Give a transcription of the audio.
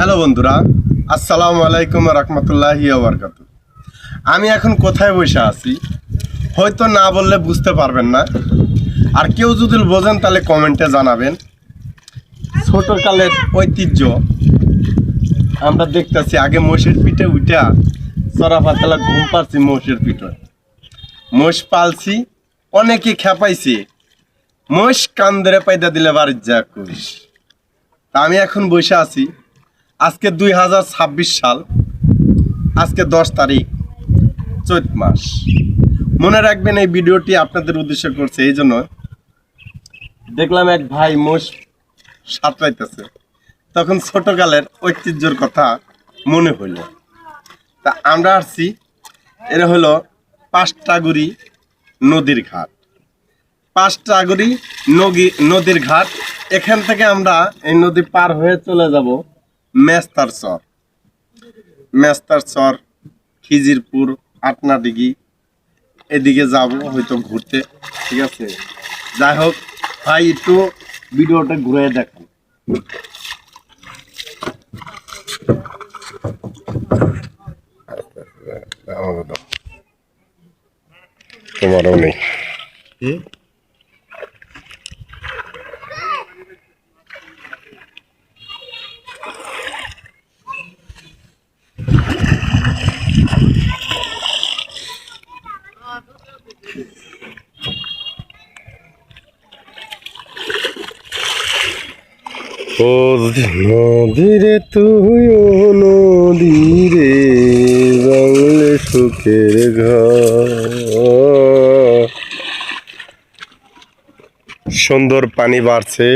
Hello বন্ধুরা, আসসালামু আলাইকুম রহমতুল্লাহি ওয়া বারাকাতুহু। আমি এখন কোথায় বসে আছি হয়তো না বললে বুঝতে পারবেন না, আর কেউ যদি বোঝেন তাহলে কমেন্টে জানাবেন। ছোটকালের ঐতিহ্য আমরা দেখতেছি। আগে মোষের পিঠে উঠা চড়া পাতলা ঘুম পাচ্ছি, মোষের পিঠে মোষ পালছি, অনেকে খেপাইছে, মোষ কান ধরে পাইদা দিলে বাড়ির যা করিস। তা আমি এখন বসে আছি, আজকে 2026 সাল, আজকে 10 তারিখ চৈত মাস। মনে রাখবেন এই ভিডিওটি আপনাদের উদ্দেশ্য করছে এই জন্য, দেখলাম এক ভাই মোষ সাঁতরাইতেছে, তখন ছোটকালের ঐতিহ্যর কথা মনে হইল। তা আমরা আসছি, এরা হলো পাঁচটাগুড়ি নদীর ঘাট। পাঁচটাগুড়ি নদীর ঘাট, এখান থেকে আমরা এই নদী পার হয়ে চলে যাব মেস্তার চর, খিজিরপুর, আটনাডিগি, এদিকে যাব হয়তো ঘুরতে। ঠিক আছে, যাই হোক ভাই, একটু ভিডিওটা ঘুরে দেখান। তোমারও নেই ও নদীরে, তুই ও নদীরে, বাংলে সুখের ঘর। সুন্দর পানি বাড়ছে।